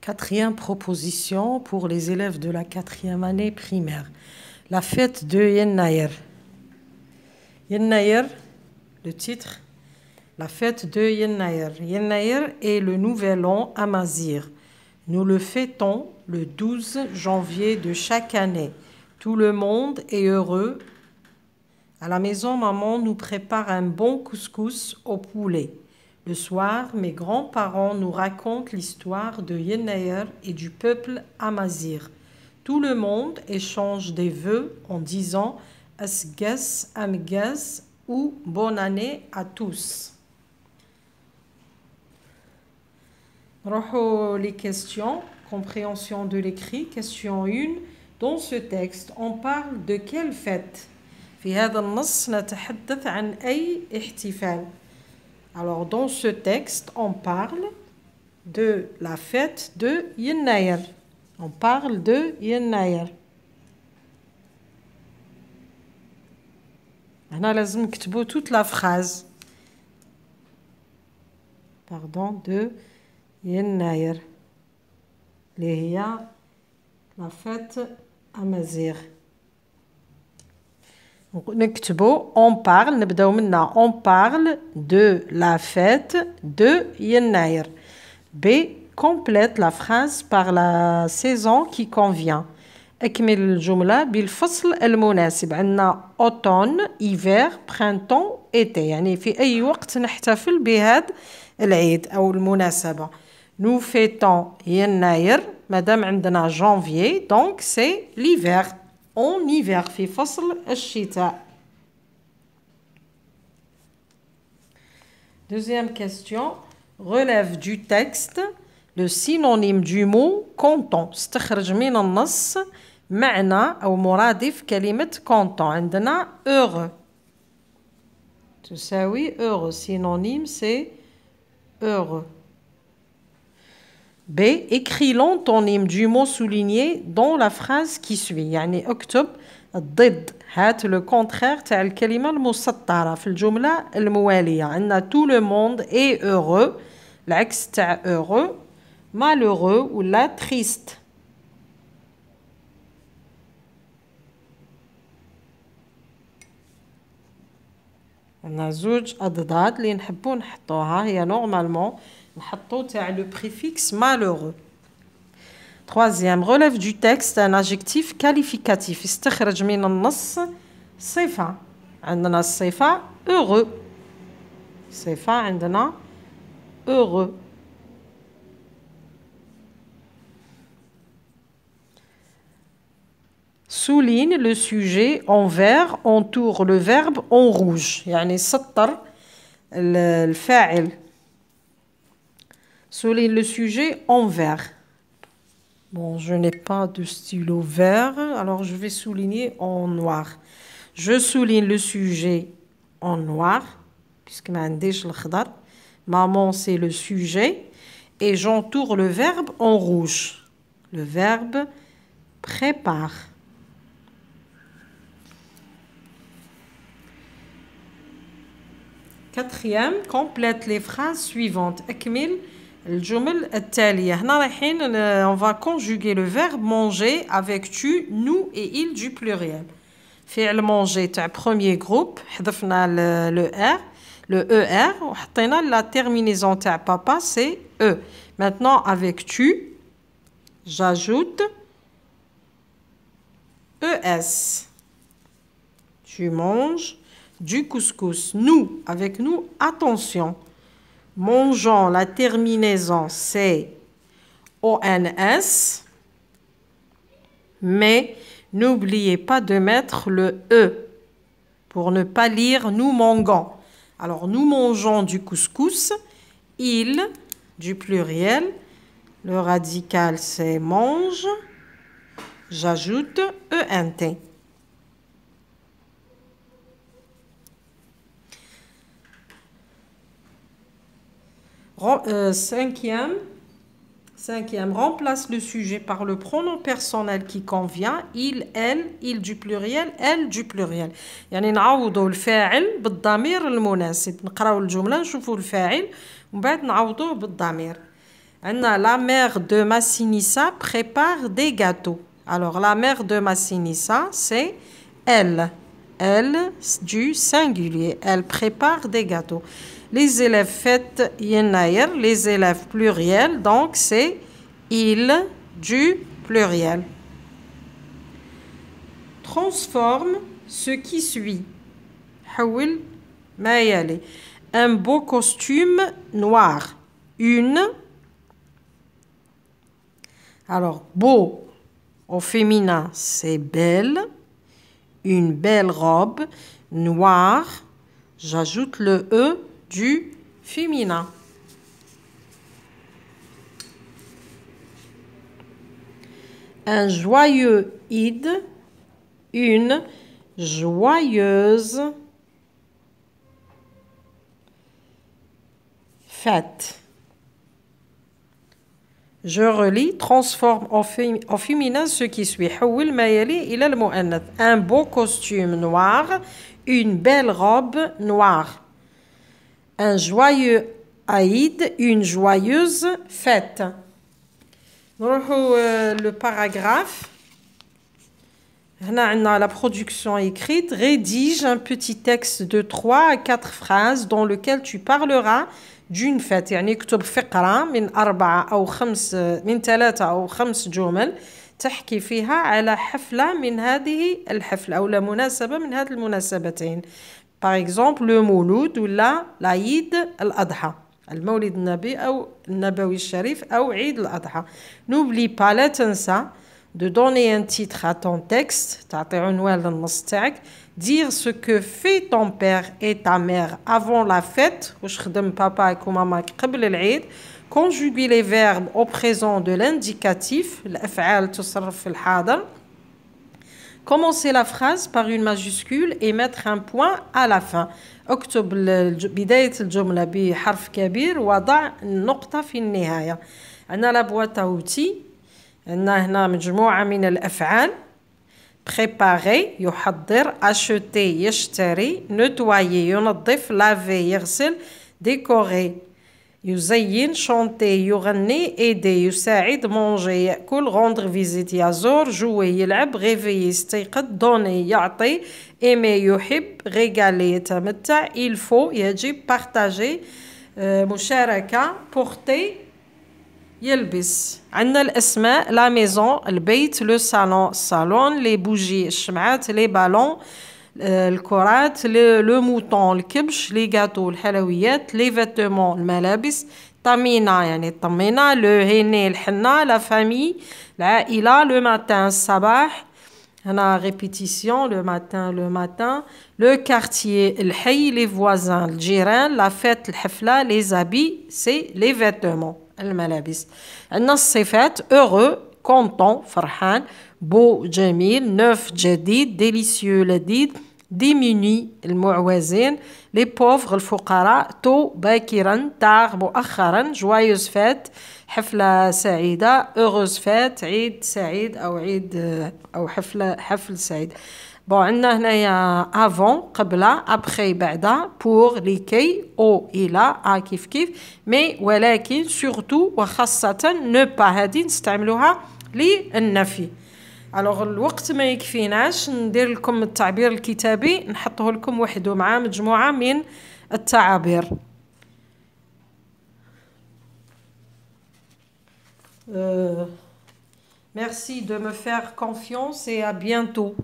Quatrième proposition pour les élèves de la 4e année primaire. La fête de Yennayer. Yennayer, le titre. La fête de Yennayer. Yennayer est le nouvel an amazigh. Nous le fêtons le 12 janvier de chaque année. Tout le monde est heureux. À la maison, maman nous prépare un bon couscous au poulet. Le soir, mes grands-parents nous racontent l'histoire de Yennayer et du peuple amazigh. Tout le monde échange des vœux en disant Asgas Amgas ou bonne année à tous. Les questions, compréhension de l'écrit. Question 1. Dans ce texte, on parle de quelle fête? في هذا النص نتحدث عن أي احتفال. Alors, dans ce texte, on parle de la fête de Yennayer. On parle de Yennayer. هنا لازم نكتبوا toute la phrase. Pardon, de Yennayer. اللي هي la fête amazigh. On parle, on parle de la fête de Yennayer. B. Complète la phrase par la saison qui convient. أكمل الجملة بالفصل المناسب. عندنا automne, hiver, printemps, été. يعني في أي وقت نحتفل بهذا العيد أو المناسبة. Nous fêtons Yennayer. مادام عندنا janvier, donc c'est l'hiver. En hiver, في فصل الشتاء. Deuxième question. Relève du texte le synonyme du mot content. استخرج من النص معنى أو مرادف كلمة content. عندنا heureux. تساوي heureux. Synonyme, c'est heureux. B. Écris l'antonyme du mot souligné dans la phrase qui suit. يعني اكتب الضد. هات le contraire تاع الكلمة المسطرة في الجملة الموالية. عندنا tout le monde est heureux. العكس تاع heureux malheureux ولا triste. عندنا زوج أضداد اللي نحبو نحطوها. هي normalement نحطو تاع le préfixe malheureux. Troisième, relève du texte un adjectif qualificatif. استخرج من النص صفة. عندنا الصفة heureux. صفة عندنا heureux. Souligne le sujet en vert, entoure le verbe en rouge. يعني سطر الفاعل. Souligne le sujet en vert. Bon, je n'ai pas de stylo vert, alors je vais souligner en noir. Je souligne le sujet en noir, puisque ما عنديش الخضر. Maman, c'est le sujet. Et j'entoure le verbe en rouge. Le verbe prépare. Quatrième, complète les phrases suivantes. أكمل الجمل التالية. هنا رايحين on va conjuguer le verbe manger avec tu, nous et il du pluriel. فعل manger تاع premier groupe حذفنا le ER وحطينا la terminaison تاع papa c'est E. Maintenant avec tu, j'ajoute ES. Tu manges du couscous. Nous, avec nous, attention. Mangeons, la terminaison, c'est ONS. Mais n'oubliez pas de mettre le E pour ne pas lire nous mangeons. Alors, nous mangeons du couscous. Il, du pluriel. Le radical, c'est mange. J'ajoute ENT. Cinquième, remplace le sujet par le pronom personnel qui convient. Il, elle, il du pluriel, elle du pluriel. يعني نعوضوا الفاعل بالضمير المناسب. نقراو الجملة نشوفوا الفاعل ومن بعد نعوضوه بالضمير. La mère de Massinissa prépare des gâteaux. Alors, la mère de Massinissa, c'est elle. Elle, du singulier. Elle prépare des gâteaux. Les élèves fêtent Yennaïr, les élèves pluriels, donc c'est il du pluriel. Transforme ce qui suit. حول ما يلي. Un beau costume noir. Une. Alors, beau au féminin, c'est belle. Une belle robe noire. J'ajoute le E du féminin. Un joyeux Eid. Une joyeuse fête. Je relis, transforme en féminin ce qui suit. حول ما يلي إلى المؤنث. Un beau costume noir, une belle robe noire. Un joyeux Aïd, une joyeuse fête. Le paragraphe. La production écrite. Rédige un petit texte de 3 à 4 phrases dans lequel tu parleras d'une fête. يعني اكتب فقرة من 4 أو 5 من 3 أو 5 جمل تحكي فيها على حفلة من هذه الحفلة أو مناسبة من هذه المناسبتين. Par exemple le مولود ولا العيد الأضحى. المولد النبي أو النبوي الشريف أو عيد الأضحى. N'oublie pas, لا تنسى de donner un titre à ton texte, تعطي عنوان للنص تاعك. Dire ce que fait ton père et ta mère avant la fête. واش خدم بابا ou maman قبل العيد. Conjuguer les verbes au présent de l'indicatif. الأفعال تصرف في الحاضر. Commencer la phrase par une majuscule et mettre un point à la fin. اكتب بداية الجملة بحرف كبير وضع النقطة في النهاية. عندنا لا boîte à outils. عندنا هنا مجموعة من الأفعال. préparer يحضر, acheter يشتري, nettoyer ينظف, laver يغسل, décorer يزين, chanter يغني, aider يساعد, manger يأكل, rendre visite يزور, jouer يلعب, réveiller يستيقظ, donner يعطي, aimer يحب, régaler يتمتع, il faut يجب, partager مشاركة, porter يلبس. عندنا الأسماء لا ميزون البيت لو صالون الصالون لي بوجي الشمعات لي بالون الكرات لو موطون الكبش لي غاتو الحلويات لي فيتمون الملابس طمينة يعني الطمينة لو هيني الحنة لا فامي العائلة لو ماتان الصباح هنا ريبيتيسيون لو ماتان لو كارتيي الحي لي فوازان الجيران لا فيت الحفلة لي زابي سي لي فيتمون الملابس. عندنا الصفات heureux content فرحان beau جميل neuf جديد délicieux لذيذ diminué المعوزين les pauvres الفقراء tôt باكرا tard مؤخرا joyeuse fête حفلة سعيدة heureuse fête عيد سعيد أو عيد أو حفل سعيد. Bon, عندنا هنايا avant قبل après بعد pour لكي او إلى كيف كيف mais ولكن surtout وخاصة ne pas هذه نستعملوها للنفي. alors الوقت ما يكفيناش ندير لكم التعبير الكتابي نحطه لكم وحده مع مجموعة من التعابير. Merci de me faire confiance et à bientôt.